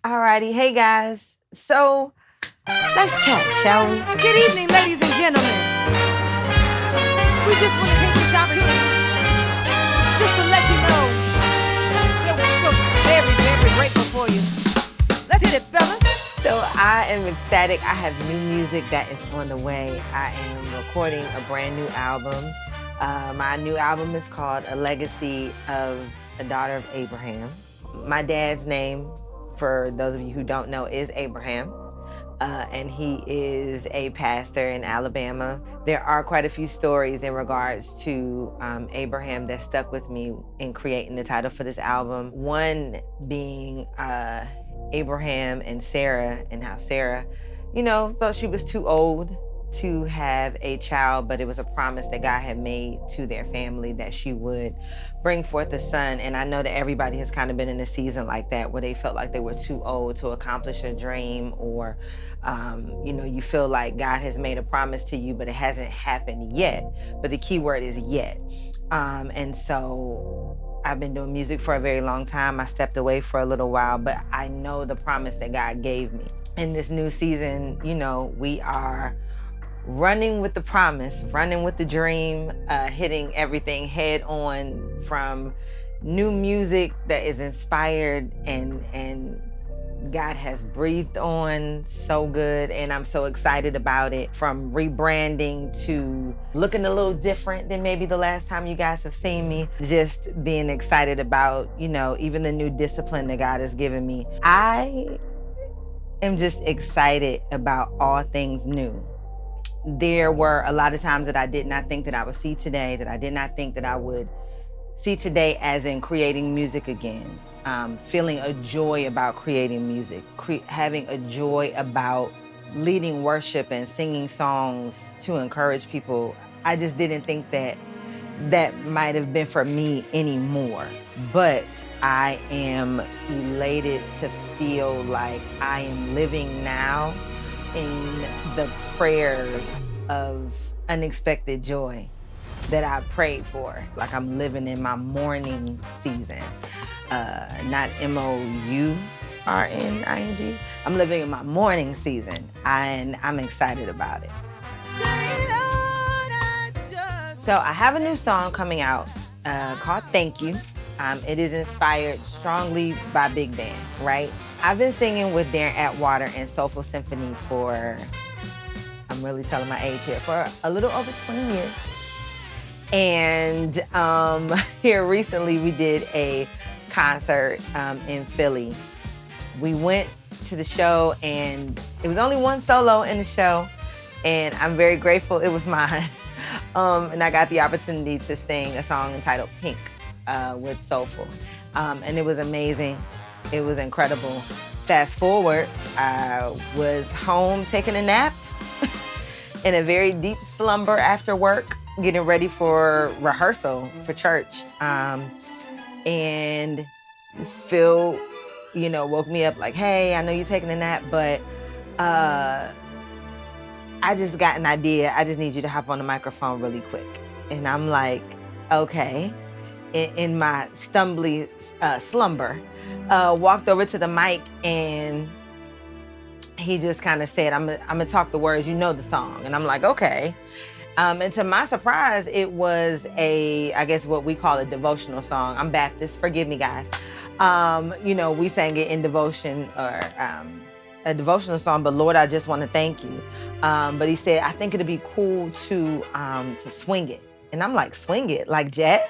Alrighty, hey guys. So let's chat, shall we? Good evening, ladies and gentlemen. We just want to take this opportunity just to let you know that we're very, very grateful for you. Let's hit it, fellas. So I am ecstatic. I have new music that is on the way. I am recording a brand new album. My new album is called A Legacy of a Daughter of Abraham. My dad's name, for those of you who don't know, is Abraham. And he is a pastor in Alabama. There are quite a few stories in regards to Abraham that stuck with me in creating the title for this album. One being Abraham and Sarah, and how Sarah, felt she was too old to have a child, but it was a promise that God had made to their family that she would bring forth a son. And I know that everybody has kind of been in a season like that where they felt like they were too old to accomplish a dream, or you feel like God has made a promise to you, but it hasn't happened yet. But the key word is yet. And so I've been doing music for a very long time. I stepped away for a little while, but I know the promise that God gave me. In this new season, we are running with the promise, running with the dream, hitting everything head on, from new music that is inspired and God has breathed on so good, and I'm so excited about it. From rebranding to looking a little different than maybe the last time you guys have seen me. Just being excited about, even the new discipline that God has given me. I am just excited about all things new. There were a lot of times that I did not think that I would see today, that I did not think that I would see today, as in creating music again. Feeling a joy about creating music, having a joy about leading worship and singing songs to encourage people. I just didn't think that might have been for me anymore. But I am elated to feel like I am living now in the prayers of unexpected joy that I prayed for. Like I'm living in my morning season. Not MOURNING. I'm living in my morning season, and I'm excited about it. So I have a new song coming out called Thank You. It is inspired strongly by big band, right? I've been singing with Darren Atwater and Soulful Symphony for, I'm really telling my age here, for a little over 20 years. And here recently we did a concert in Philly. We went to the show, and it was only one solo in the show, and I'm very grateful it was mine. And I got the opportunity to sing a song entitled Pink with Soulful. And it was amazing. It was incredible. Fast forward, I was home taking a nap in a very deep slumber after work, getting ready for rehearsal for church. And Phil, woke me up like, hey, I know you're taking a nap, but I just got an idea. I just need you to hop on the microphone really quick. And I'm like, okay. In my stumbly slumber, walked over to the mic, and he just kind of said, I'm gonna talk the words, the song. And I'm like, okay. And to my surprise, it was I guess what we call a devotional song. I'm Baptist, forgive me guys. We sang it in devotion, or a devotional song, but Lord, I just want to thank you. But he said, I think it'd be cool to swing it. And I'm like, swing it? Like jazz?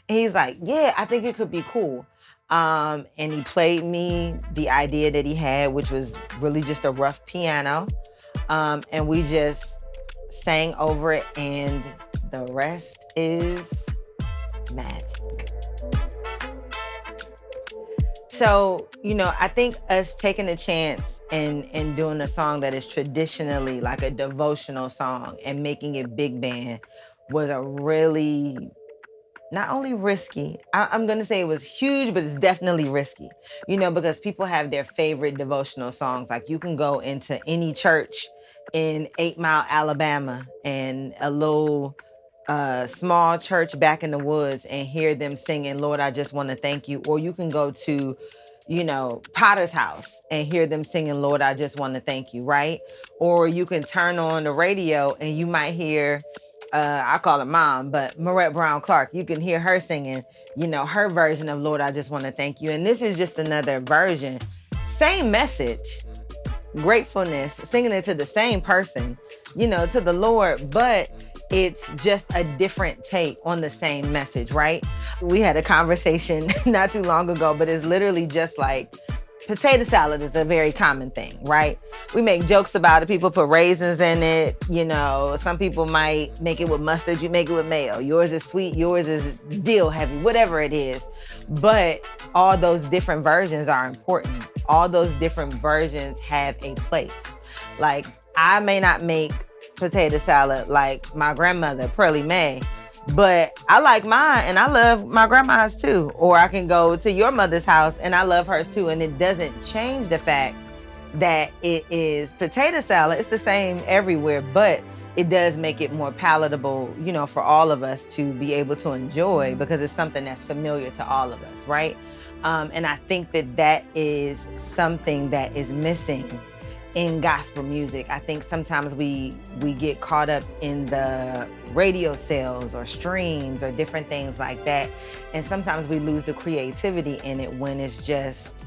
And he's like, yeah, I think it could be cool. And he played me the idea that he had, which was really just a rough piano. And we just sang over it, and the rest is magic. So, I think us taking a chance and doing a song that is traditionally like a devotional song and making it big band was a really, not only risky, I'm going to say it was huge, but it's definitely risky, because people have their favorite devotional songs. Like you can go into any church in 8 Mile, Alabama, and a little small church back in the woods and hear them singing, Lord, I just want to thank you. Or you can go to Potter's House and hear them singing, Lord, I just want to thank you, right? Or you can turn on the radio and you might hear, I call her mom, but Marette Brown Clark, you can hear her singing, her version of Lord, I just want to thank you. And this is just another version. Same message, gratefulness, singing it to the same person, to the Lord, but it's just a different take on the same message, right? We had a conversation not too long ago, but it's literally just like potato salad is a very common thing, right? We make jokes about it. People put raisins in it. Some people might make it with mustard. You make it with mayo. Yours is sweet. Yours is dill heavy, whatever it is. But all those different versions are important. All those different versions have a place. Like, I may not make potato salad like my grandmother, Pearlie Mae, but I like mine and I love my grandma's too. Or I can go to your mother's house and I love hers too. And it doesn't change the fact that it is potato salad. It's the same everywhere, but it does make it more palatable, for all of us to be able to enjoy because it's something that's familiar to all of us, right? And I think that is something that is missing in gospel music. I think sometimes we get caught up in the radio sales or streams or different things like that. And sometimes we lose the creativity in it when it's just,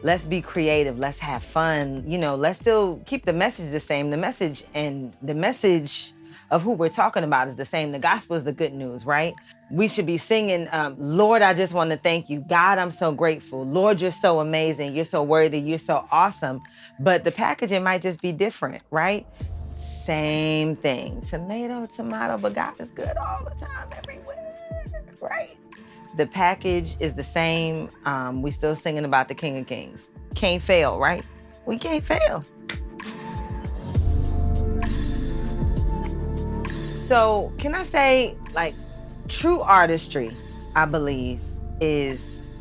let's be creative, let's have fun, let's still keep the message the same. The message of who we're talking about is the same. The gospel is the good news, right? We should be singing, Lord, I just want to thank you. God, I'm so grateful. Lord, you're so amazing. You're so worthy. You're so awesome. But the packaging might just be different, right? Same thing. Tomato, but God is good all the time, everywhere, right? The package is the same. We still singing about the King of Kings. Can't fail, right? We can't fail. So can I say, true artistry, I believe, is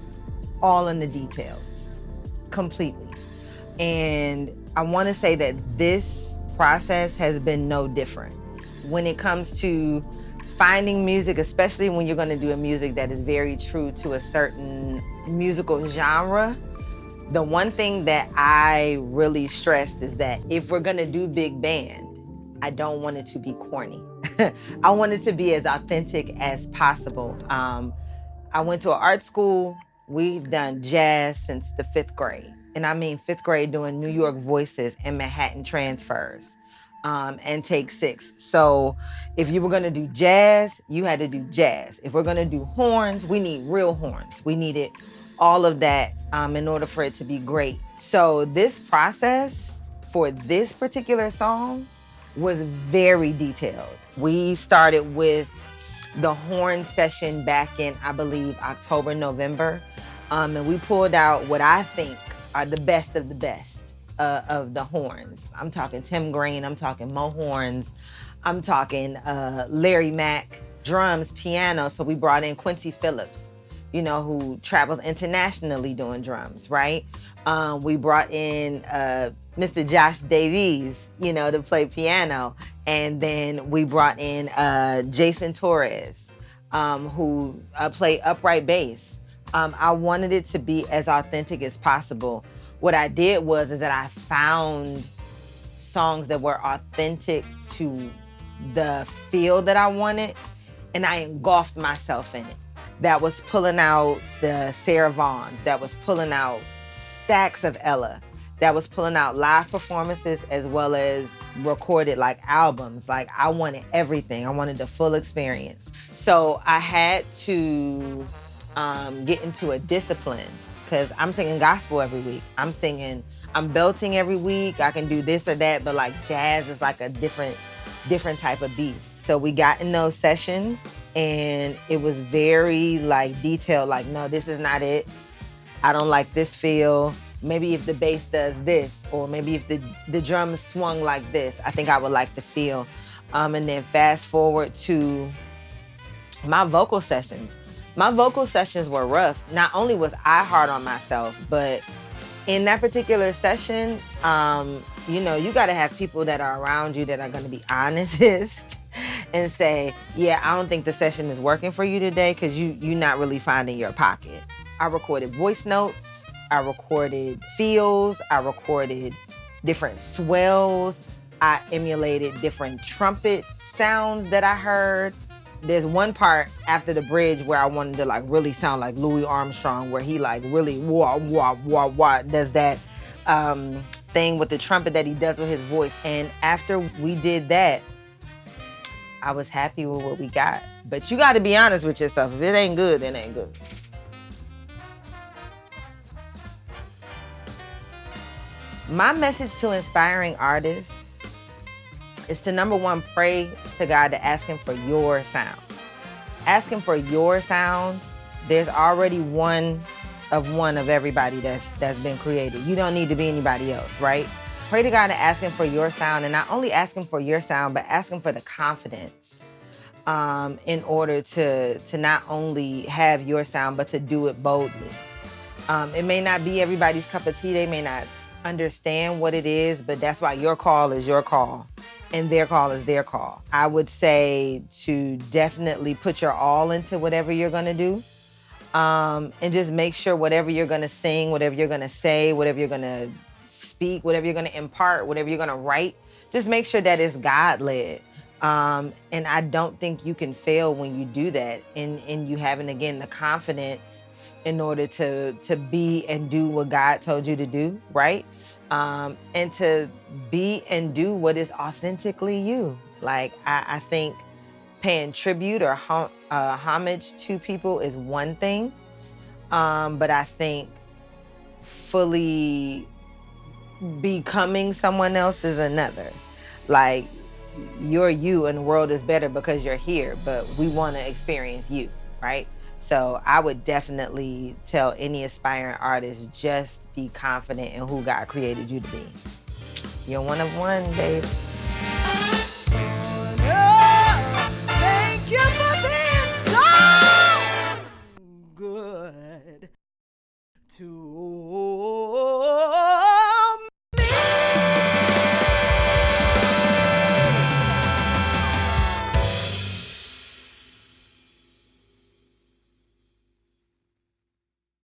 all in the details, completely. And I want to say that this process has been no different. When it comes to finding music, especially when you're going to do a music that is very true to a certain musical genre, the one thing that I really stressed is that if we're going to do big band, I don't want it to be corny. I want it to be as authentic as possible. I went to an art school. We've done jazz since the 5th grade. And I mean 5th grade doing New York voices and Manhattan transfers and take 6. So if you were going to do jazz, you had to do jazz. If we're going to do horns, we need real horns. We needed all of that in order for it to be great. So this process for this particular song was very detailed. We started with the horn session back in, I believe, October, November. And we pulled out what I think are the best of the best of the horns. I'm talking Tim Green, I'm talking Mo Horns, I'm talking Larry Mack, drums, piano. So we brought in Quincy Phillips, who travels internationally doing drums, right? We brought in Mr. Josh Davies, to play piano. And then we brought in Jason Torres, who played upright bass. I wanted it to be as authentic as possible. What I did was that I found songs that were authentic to the feel that I wanted, and I engulfed myself in it. That was pulling out the Sarah Vaughns, that was pulling out stacks of Ella, that was pulling out live performances as well as recorded albums. I wanted everything. I wanted the full experience. So I had to get into a discipline because I'm singing gospel every week. I'm belting every week. I can do this or that, but jazz is a different type of beast. So we got in those sessions and it was very detailed. No, this is not it. I don't like this feel. Maybe if the bass does this, or maybe if the drums swung like this, I think I would like the feel. And then fast forward to my vocal sessions. My vocal sessions were rough. Not only was I hard on myself, but in that particular session, you got to have people that are around you that are going to be honest and say, yeah, I don't think the session is working for you today because you're not really finding your pocket. I recorded voice notes. I recorded feels, I recorded different swells, I emulated different trumpet sounds that I heard. There's one part after the bridge where I wanted to like really sound like Louis Armstrong, where he like really wah, wah, wah, wah, does that thing with the trumpet that he does with his voice. And after we did that, I was happy with what we got. But you got to be honest with yourself. If it ain't good, it ain't good. My message to inspiring artists is to, number one, pray to God to ask him for your sound. Ask him for your sound. There's already one of everybody that's been created. You don't need to be anybody else, right? Pray to God to ask him for your sound, and not only ask him for your sound, but ask him for the confidence in order to not only have your sound, but to do it boldly. It may not be everybody's cup of tea. They may not understand what it is, but that's why your call is your call and their call is their call. I would say to definitely put your all into whatever you're gonna do. And just make sure whatever you're gonna sing, whatever you're gonna say, whatever you're gonna speak, whatever you're gonna impart, whatever you're gonna write, just make sure that it's God-led. And I don't think you can fail when you do that. And you having, again, the confidence in order to be and do what God told you to do, right? And to be and do what is authentically you. Like, I think paying tribute or homage to people is one thing, but I think fully becoming someone else is another. Like, you're you and the world is better because you're here, but we want to experience you, right? So I would definitely tell any aspiring artist, just be confident in who God created you to be. You're one of one, babes. Thank you for being so good to